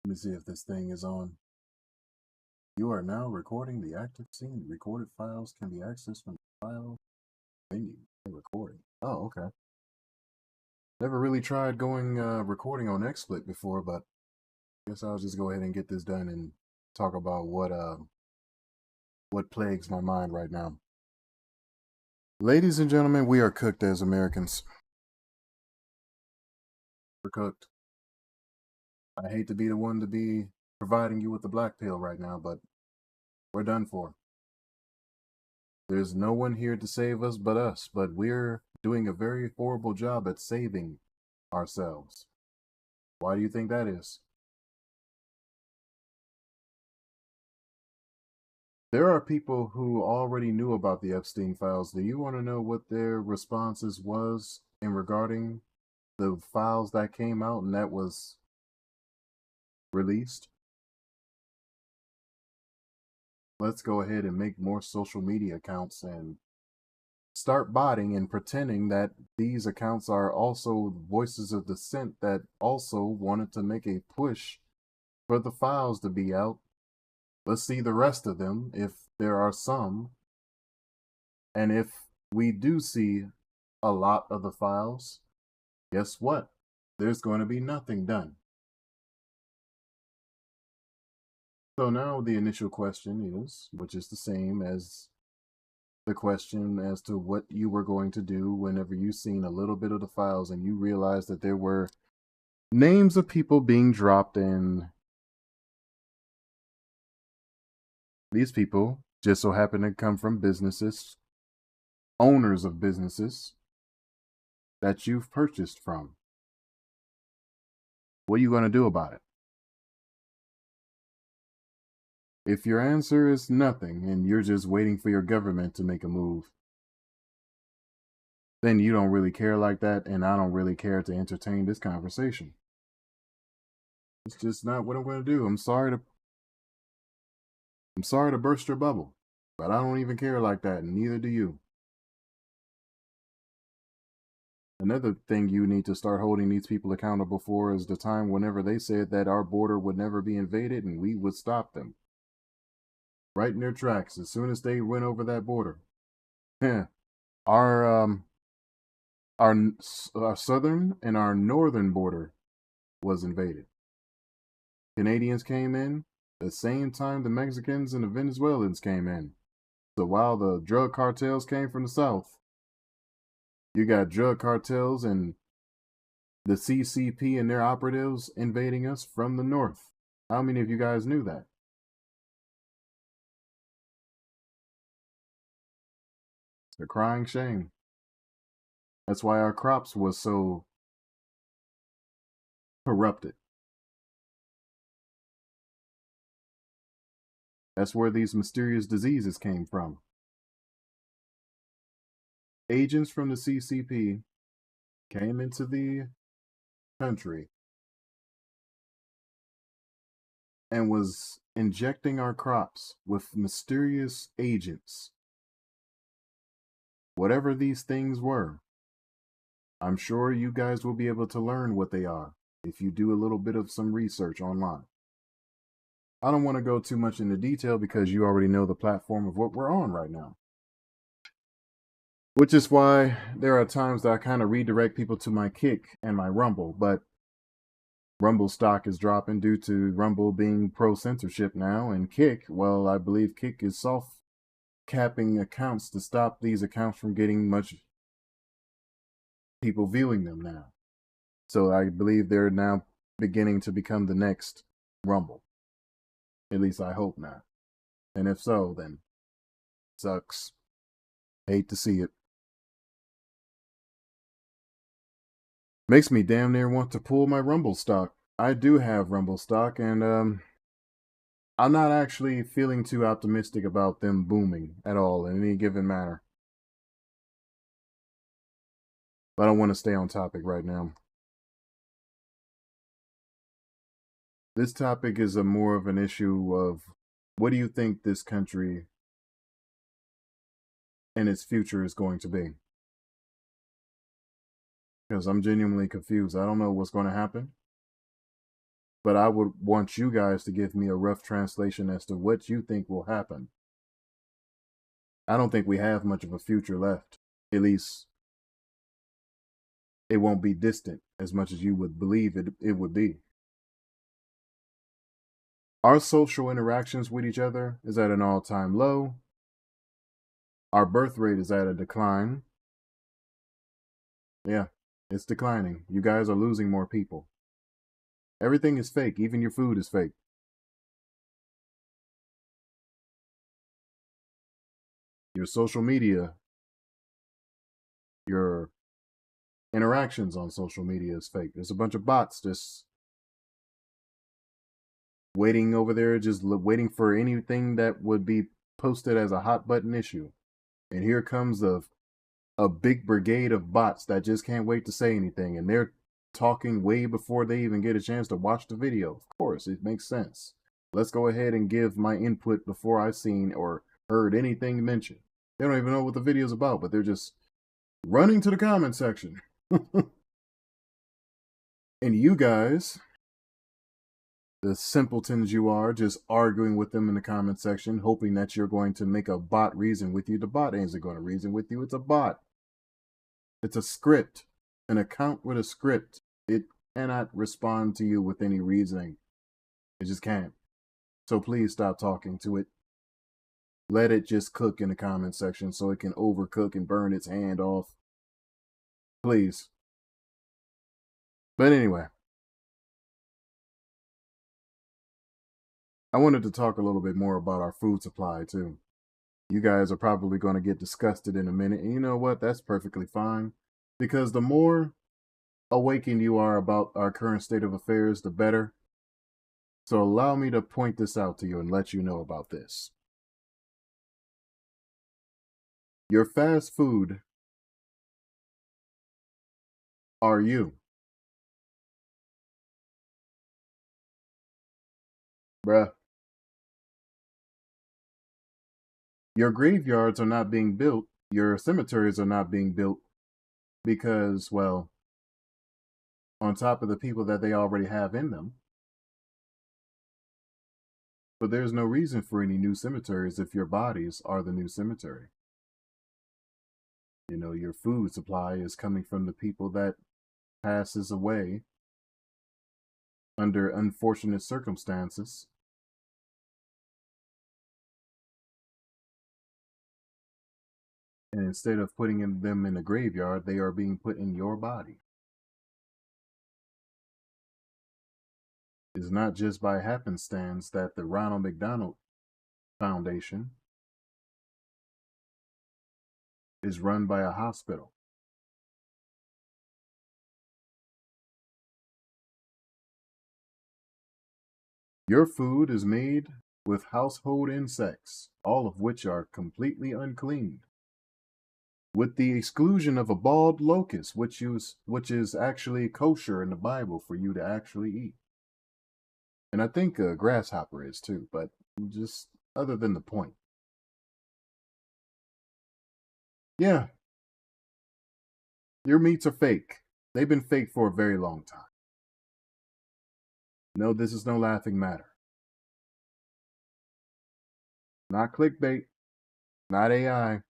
Let me see if this thing is on. You are now recording the active scene. Recorded files can be accessed from the file menu. Recording. Oh, okay. Never really tried going recording on XSplit before, but I guess I'll just go ahead and get this done and talk about what plagues my mind right now. Ladies and gentlemen, we are cooked as Americans. We're cooked. I hate to be the one to be providing you with the black pill right now, but we're done for. There's no one here to save us but us, but we're doing a very horrible job at saving ourselves. Why do you think that is? There are people who already knew about the Epstein files. Do you want to know what their responses was in regarding the files that came out and that was released? Let's go ahead and make more social media accounts and start botting and pretending that these accounts are also voices of dissent that also wanted to make a push for the files to be out. Let's see the rest of them, if there are some. And if we do see a lot of the files, guess what? There's going to be nothing done. So now the initial question is, which is the same as the question as to what you were going to do whenever you seen a little bit of the files and you realized that there were names of people being dropped, and these people just so happen to come from businesses, owners of businesses that you've purchased from. What are you going to do about it? If your answer is nothing and you're just waiting for your government to make a move, then you don't really care like that, and I don't really care to entertain this conversation. It's just not what I'm going to do. I'm sorry to burst your bubble, but I don't even care like that, and neither do you. Another thing you need to start holding these people accountable for is the time whenever they said that our border would never be invaded and we would stop them. Right in their tracks as soon as they went over that border. our southern and our northern border was invaded. Canadians came in the same time the Mexicans and the Venezuelans came in. So while the drug cartels came from the south, you got drug cartels and the CCP and their operatives invading us from the north. How many of you guys knew that? It's a crying shame. That's why our crops was so corrupted. That's where these mysterious diseases came from. Agents from the CCP came into the country and was injecting our crops with mysterious agents. Whatever these things were, I'm sure you guys will be able to learn what they are if you do a little bit of some research online. I don't want to go too much into detail because you already know the platform of what we're on right now. Which is why there are times that I kind of redirect people to my Kick and my Rumble, but Rumble stock is dropping due to Rumble being pro-censorship now, and Kick, well, I believe Kick is soft capping accounts to stop these accounts from getting much people viewing them now. So I believe they're now beginning to become the next Rumble. At least I hope not. And if so, then sucks. Hate to see it. Makes me damn near want to pull my Rumble stock. I do have Rumble stock, and I'm not actually feeling too optimistic about them booming at all in any given manner. But I want to stay on topic right now. This topic is a more of an issue of what do you think this country and its future is going to be? Because I'm genuinely confused. I don't know what's going to happen. but I would want you guys to give me a rough translation as to what you think will happen. I don't think we have much of a future left. At least it won't be distant as much as you would believe it would be. Our social interactions with each other is at an all-time low. Our birth rate is at a decline. Yeah, it's declining. You guys are losing more people. Everything is fake. Even your food is fake. Your social media, your interactions on social media is fake. There's a bunch of bots just waiting over there, just waiting for anything that would be posted as a hot button issue. And here comes a big brigade of bots that just can't wait to say anything. And they're talking way before they even get a chance to watch the video. Of course, it makes sense. Let's go ahead and give my input before I've seen or heard anything mentioned. They don't even know what the video's about, but they're just running to the comment section. And you guys, the simpletons you are, just arguing with them in the comment section, hoping that you're going to make a bot reason with you. The bot ain't going to reason with you. It's a bot. It's a script. An account with a script. It cannot respond to you with any reasoning. It just can't. So please stop talking to it. Let it just cook in the comment section so it can overcook and burn its hand off. Please. But anyway, I wanted to talk a little bit more about our food supply too. You guys are probably going to get disgusted in a minute. And you know what? That's perfectly fine. Because the more awakened you are about our current state of affairs, the better. So allow me to point this out to you and let you know about this. Your fast food are you. Bruh. Your graveyards are not being built. Your cemeteries are not being built because, well, on top of the people that they already have in them. But there's no reason for any new cemeteries if your bodies are the new cemetery. You know, your food supply is coming from the people that passes away under unfortunate circumstances. And instead of putting them in the graveyard, they are being put in your body. It's not just by happenstance that the Ronald McDonald Foundation is run by a hospital. Your food is made with household insects, all of which are completely unclean, with the exclusion of a bald locust, which is actually kosher in the Bible for you to actually eat. And I think a grasshopper is too, but just other than the point. Yeah, your meats are fake. They've been fake for a very long time. No, this is no laughing matter. Not clickbait, not AI.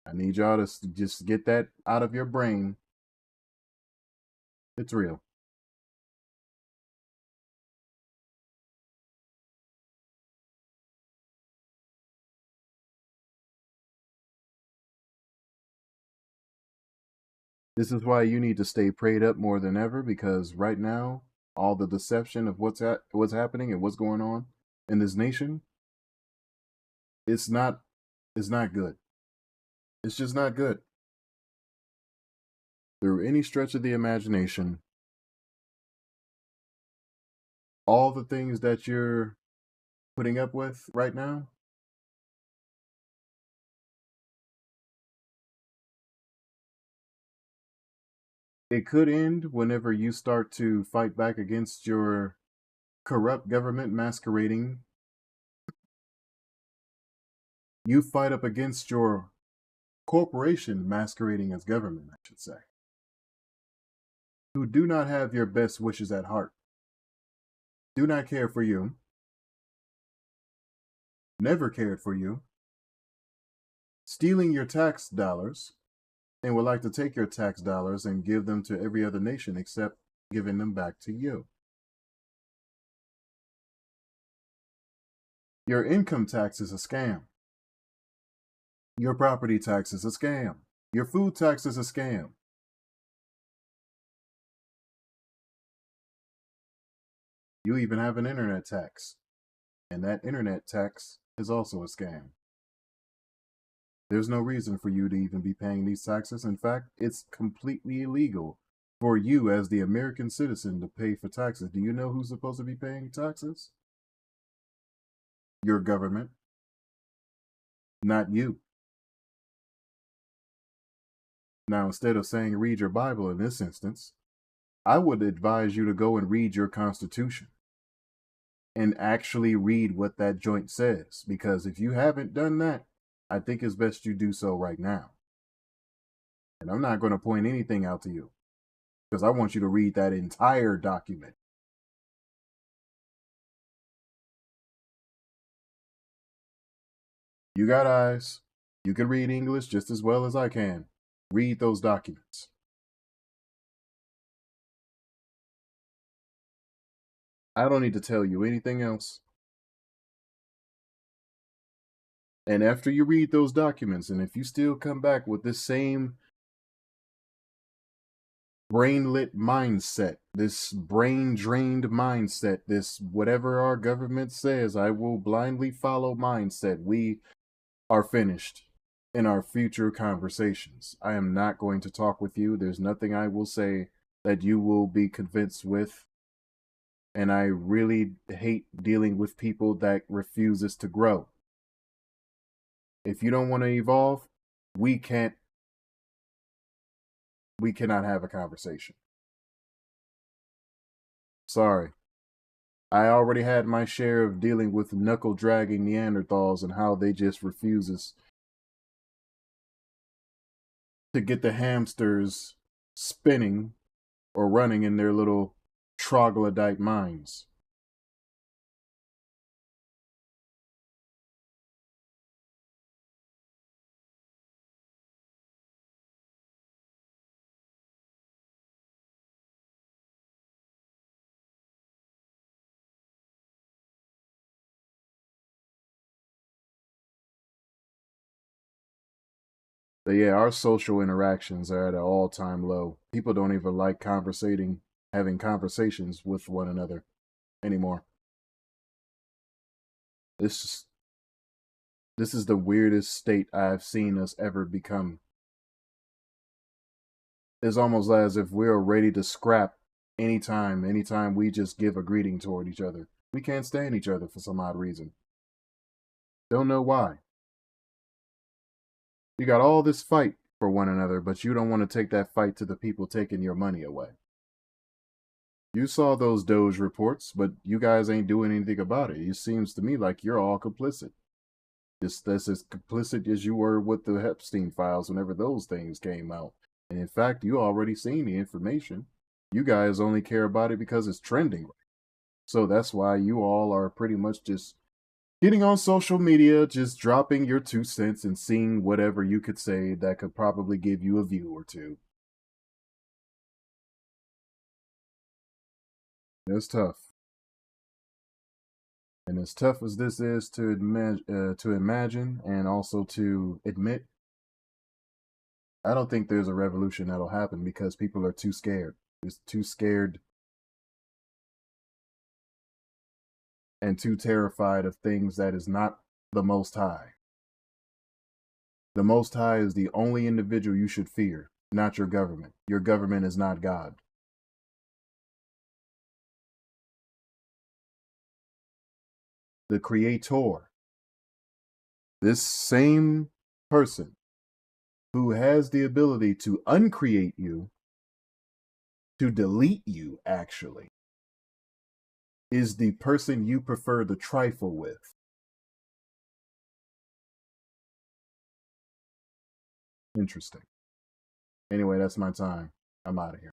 I need y'all to just get that out of your brain. It's real. This is why you need to stay prayed up more than ever, because right now, all the deception of what's happening and what's going on in this nation, it's not good. It's just not good. Through any stretch of the imagination, all the things that you're putting up with right now, it could end whenever you start to fight back against your corrupt government masquerading. You fight up against your corporation masquerading as government, I should say, who do not have your best wishes at heart. do not care for you, never cared for you, stealing your tax dollars, and would like to take your tax dollars and give them to every other nation except giving them back to you. Your income tax is a scam. Your property tax is a scam. Your food tax is a scam. You even have an internet tax, and that internet tax is also a scam. There's no reason for you to even be paying these taxes. In fact, it's completely illegal for you as the American citizen to pay for taxes. Do you know who's supposed to be paying taxes? Your government, not you. Now, instead of saying read your Bible in this instance, I would advise you to go and read your Constitution and actually read what that joint says. Because if you haven't done that, I think it's best you do so right now. And I'm not going to point anything out to you because I want you to read that entire document. You got eyes. You can read English just as well as I can. Read those documents. I don't need to tell you anything else. And after you read those documents, and if you still come back with this same brain-lit mindset, this brain-drained mindset, this whatever our government says, I will blindly follow mindset, we are finished in our future conversations. I am not going to talk with you. There's nothing I will say that you will be convinced with. And I really hate dealing with people that refuses to grow. If you don't want to evolve, we cannot have a conversation. Sorry. I already had my share of dealing with knuckle-dragging Neanderthals and how they just refuses to get the hamsters spinning or running in their little troglodyte minds. But yeah, our social interactions are at an all-time low. People don't even like having conversations with one another anymore. This is the weirdest state I've seen us ever become. It's almost as if we're ready to scrap anytime we just give a greeting toward each other. We can't stand each other for some odd reason. Don't know why. You got all this fight for one another, but you don't want to take that fight to the people taking your money away. You saw those Doge reports, but you guys ain't doing anything about it. It seems to me like you're all complicit. That's as complicit as you were with the Epstein files whenever those things came out. And in fact, you already seen the information. You guys only care about it because it's trending. So that's why you all are pretty much just getting on social media, just dropping your 2 cents and seeing whatever you could say that could probably give you a view or two. It's tough. And as tough as this is to imagine and also to admit, I don't think there's a revolution that'll happen because people are too scared. It's too scared and too terrified of things that is not the Most High. The Most High is the only individual you should fear, not your government. Your government is not God. The Creator, this same person who has the ability to uncreate you, to delete you actually, is the person you prefer to trifle with. Interesting. Anyway, that's my time. I'm out of here.